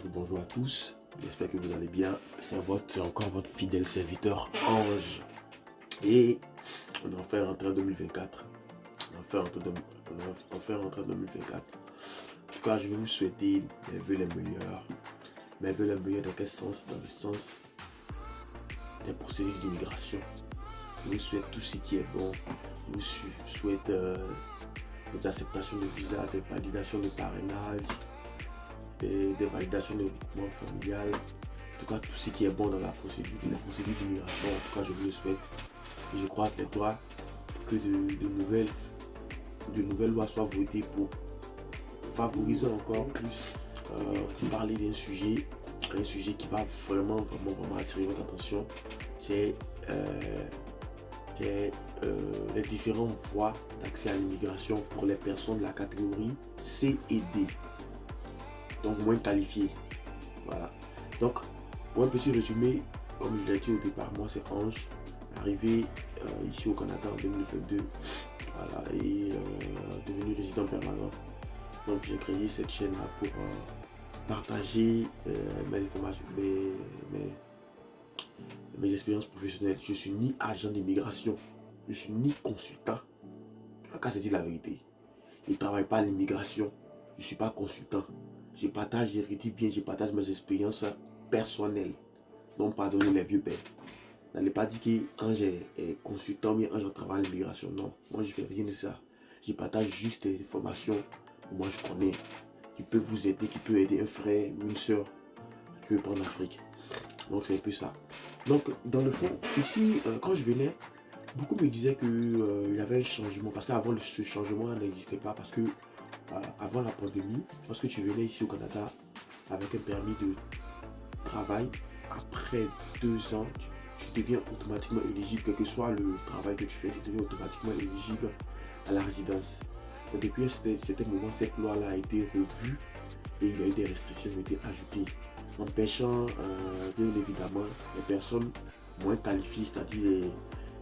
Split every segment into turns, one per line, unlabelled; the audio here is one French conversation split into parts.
bonjour à tous. J'espère que vous allez bien. C'est encore votre fidèle serviteur Ange. Et on est enfin rentré en 2024. On est enfin rentré en 2024. En tout cas, je vais vous souhaiter mes vœux les meilleurs. Mes vœux les meilleurs dans quel sens? Dans le sens des procédures d'immigration. Je vous souhaite tout ce qui est bon. Je vous souhaite des acceptations de visa, des validations de parrainage, des validations de recrutement familial. En tout cas, tout ce qui est bon dans les procédures d'immigration. En tout cas, je vous le souhaite. Et je croise les doigts que de nouvelles lois soient votées pour favoriser encore plus parler d'un sujet, un sujet qui va vraiment attirer votre attention. C'est les différentes voies d'accès à l'immigration pour les personnes de la catégorie C et D, donc moins qualifiées. Voilà. Donc, pour un petit résumé, comme je l'ai dit au départ, moi c'est Ange, arrivé ici au Canada en 2022, voilà, et devenu résident permanent. Donc j'ai créé cette chaîne-là pour partager mes informations, mes expériences professionnelles. Je suis ni agent d'immigration, je suis ni consultant. En cas, c'est dire la vérité. Je ne travaille pas à l'immigration, je ne suis pas consultant. Je partage, je redis bien, je partage mes expériences personnelles. Non, pardonnez les vieux pères. N'allez pas dire qu'Ange est consultant, mais Ange travaille à l'immigration. Non, moi je ne fais rien de ça. Je partage juste des informations que moi je connais, qui peuvent vous aider, qui peut aider un frère ou une soeur qui veut prendre l'Afrique. Donc c'est un peu ça. Donc dans le fond, ici, quand je venais, beaucoup me disaient qu'il y avait un changement. Parce qu'avant, ce changement n'existait pas. Parce que avant la pandémie, lorsque tu venais ici au Canada avec un permis de travail, après 2 ans, tu deviens automatiquement éligible, quel que soit le travail que tu fais, tu deviens automatiquement éligible à la résidence. Mais depuis un certain moment, cette loi-là a été revue et il y a eu des restrictions qui ont été ajoutées, empêchant bien évidemment les personnes moins qualifiées, c'est-à-dire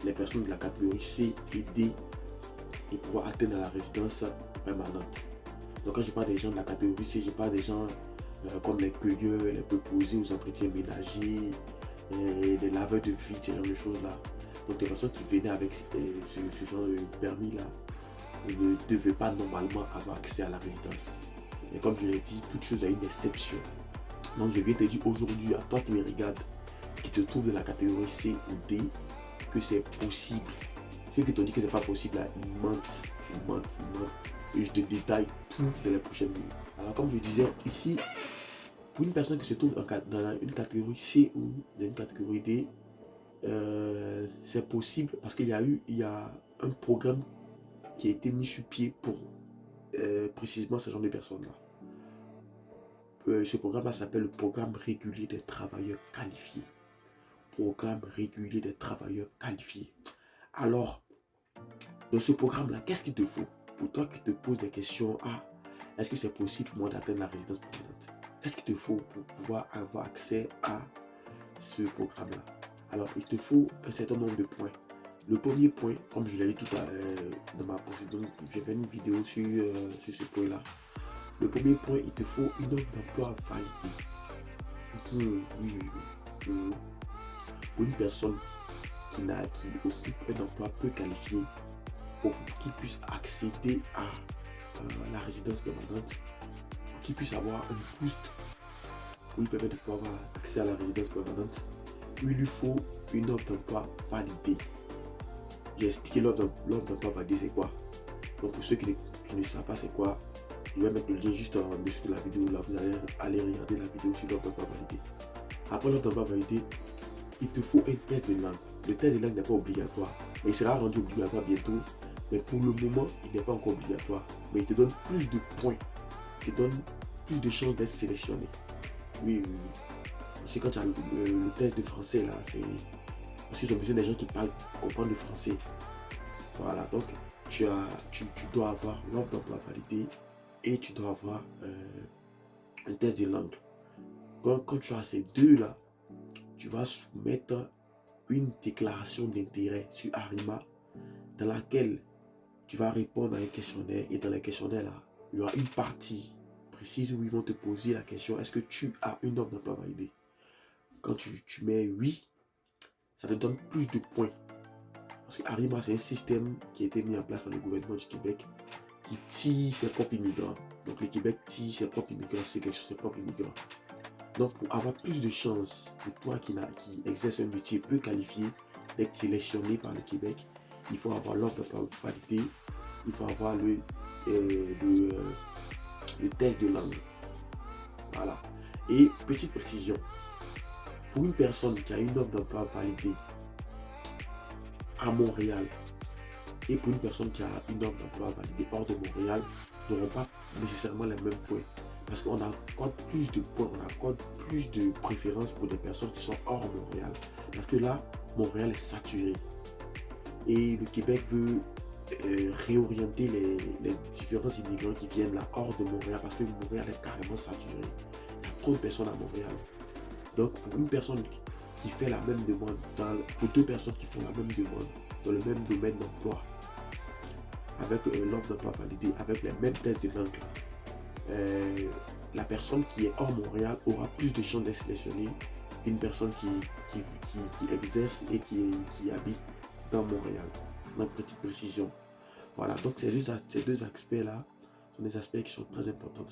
les personnes de la catégorie C et D, de pouvoir atteindre la résidence permanente. Donc quand je parle des gens de la catégorie C, je parle des gens comme les cueilleurs, les préposés aux entretiens ménagers, les laveurs de vitres, ce genre de choses là. Donc les personnes qui venaient avec ce genre de permis là ne devaient pas normalement avoir accès à la résidence. Et comme je l'ai dit, toute chose a une exception. Donc je viens te dire aujourd'hui à toi qui me regardes, qui te trouve dans la catégorie C ou D, que c'est possible. Ceux qui t'ont dit que c'est pas possible là, ils mentent. Et je te détaille tout dans les prochaines minutes. Alors comme je disais, ici, pour une personne qui se trouve dans une catégorie C ou dans une catégorie D, c'est possible parce qu'il y a un programme qui a été mis sur pied pour précisément ce genre de personnes-là. Ce programme-là s'appelle le programme régulier des travailleurs qualifiés. Programme régulier des travailleurs qualifiés. Alors, dans ce programme-là, qu'est-ce qu'il te faut? Pour toi qui te poses des questions, est-ce que c'est possible pour moi d'atteindre la résidence permanente? Qu'est-ce qu'il te faut pour pouvoir avoir accès à ce programme-là? Alors, il te faut un certain nombre de points. Le premier point, comme je l'ai dit tout à l'heure dans ma procédure, j'ai fait une vidéo sur ce point-là. Le premier point, il te faut une offre d'emploi validée. Oui. Pour une personne qui occupe un emploi peu qualifié, pour qu'il puisse accéder à la résidence permanente, pour qu'il puisse avoir un boost pour lui permettre de pouvoir avoir accès à la résidence permanente, il lui faut une offre d'emploi validée. J'ai expliqué l'offre d'emploi validée, c'est quoi. Donc pour ceux qui ne savent pas c'est quoi, je vais mettre le lien juste en dessous de la vidéo. Là, vous allez aller regarder la vidéo sur l'offre d'emploi validée. Après l'offre d'emploi validée, il te faut un test de langue. Le test de langue n'est pas obligatoire. Mais il sera rendu obligatoire bientôt. Mais pour le moment, il n'est pas encore obligatoire. Mais il te donne plus de points. Il te donne plus de chances d'être sélectionné. Oui. Parce que quand tu as le test de français, là, c'est... Parce qu'ils ont besoin des gens qui parlent, comprendre le français. Voilà, donc tu dois avoir l'offre d'emploi validée et tu dois avoir un test de langue. Quand tu as ces deux-là, tu vas soumettre une déclaration d'intérêt sur Arima dans laquelle tu vas répondre à un questionnaire et dans le questionnaire là, il y aura une partie précise où ils vont te poser la question, est-ce que tu as une offre d'emploi validée? Quand tu mets oui, ça te donne plus de points. Parce que Arima, c'est un système qui a été mis en place par le gouvernement du Québec qui tire ses propres immigrants. Donc le Québec tire ses propres immigrants, sélectionne ses propres immigrants. Donc pour avoir plus de chances, pour toi qui exerce un métier peu qualifié, d'être sélectionné par le Québec, il faut avoir l'offre d'emploi validée, il faut avoir le test de langue. Voilà. Et petite précision, pour une personne qui a une offre d'emploi validée à Montréal et pour une personne qui a une offre d'emploi validée hors de Montréal, n'auront pas nécessairement les mêmes points. Parce qu'on accorde plus de points, on accorde plus de préférences pour des personnes qui sont hors Montréal. Parce que là, Montréal est saturé. Et le Québec veut réorienter les différents immigrants qui viennent là hors de Montréal parce que Montréal est carrément saturé. Il y a trop de personnes à Montréal. Donc pour une personne qui fait la même demande, pour deux personnes qui font la même demande dans le même domaine d'emploi, avec l'offre d'emploi validée, avec les mêmes tests de langue, la personne qui est hors Montréal aura plus de chances d'être sélectionnée qu'une personne qui exerce et qui habite dans Montréal. Donc petite précision. Voilà, donc ces deux aspects-là sont des aspects qui sont très importants.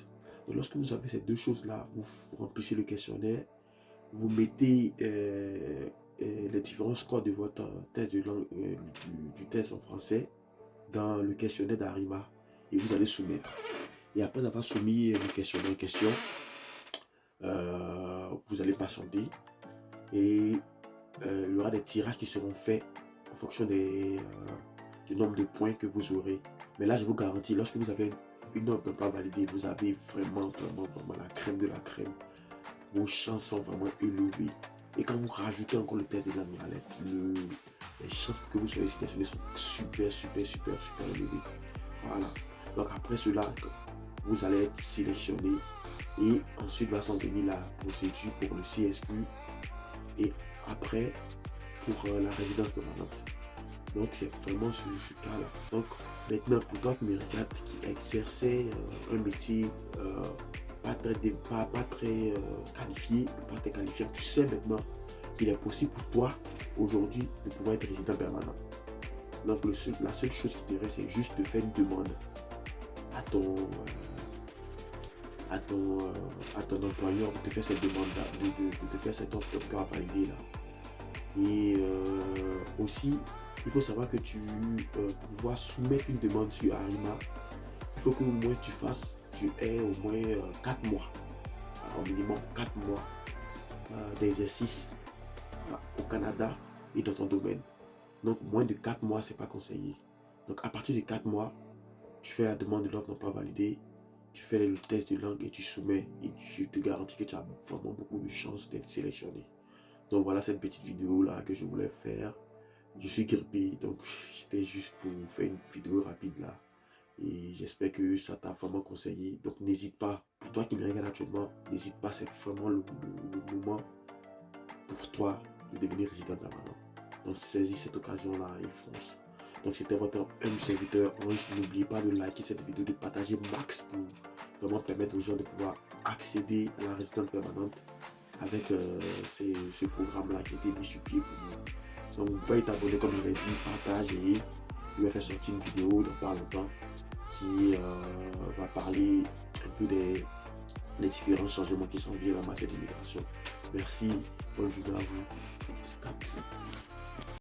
Donc lorsque vous avez ces deux choses-là, vous remplissez le questionnaire, vous mettez les différents scores de votre test de langue, du test en français dans le questionnaire d'Arima et vous allez soumettre. Et après avoir soumis le questionnaire en question, vous allez patienter et il y aura des tirages qui seront faits en fonction du nombre de points que vous aurez. Mais là, je vous garantis, lorsque vous avez une offre d'emploi validée, vous avez vraiment la crème de la crème. Vos chances sont vraiment élevées. Et quand vous rajoutez encore le test de langue, les chances que vous soyez sélectionné sont super élevées. Voilà. Donc après cela, vous allez être sélectionné et ensuite va s'en venir la procédure pour le CSQ et après pour la résidence permanente. Donc c'est vraiment ce cas-là. Donc maintenant pour toi qui me regarde, qui exerçait un métier pas très qualifié, tu sais maintenant qu'il est possible pour toi aujourd'hui de pouvoir être résident permanent. Donc la seule chose qui te reste, c'est juste de faire une demande à ton employeur de te faire cette demande-là, de te faire cette offre d'emploi validée là. Et aussi, il faut savoir que pour pouvoir soumettre une demande sur Arima, il faut qu'au moins tu aies au moins 4 mois, au minimum 4 mois d'exercice au Canada et dans ton domaine. Donc moins de 4 mois, c'est pas conseillé. Donc à partir de 4 mois, tu fais la demande de l'offre d'emploi validée, tu fais le test de langue et tu soumets. Et je te garantis que tu as vraiment beaucoup de chances d'être sélectionné. Donc voilà cette petite vidéo là que je voulais faire. Je suis grippé, donc j'étais juste pour faire une vidéo rapide là. Et j'espère que ça t'a vraiment conseillé. Donc n'hésite pas, pour toi qui me regarde actuellement, n'hésite pas, c'est vraiment le moment pour toi de devenir résident permanent. Donc saisis cette occasion-là et fonce. Donc c'était votre serviteur Ange. N'oubliez pas de liker cette vidéo, de partager max pour vraiment permettre aux gens de pouvoir accéder à la résidence permanente avec ce programme-là qui a été mis sur pied pour nous. Donc vous pouvez t'abonner comme je l'ai dit, partage et je vais faire sortir une vidéo dans pas longtemps qui va parler un peu des différents changements qui s'en viennent en matière d'immigration. Merci, bonne journée à vous.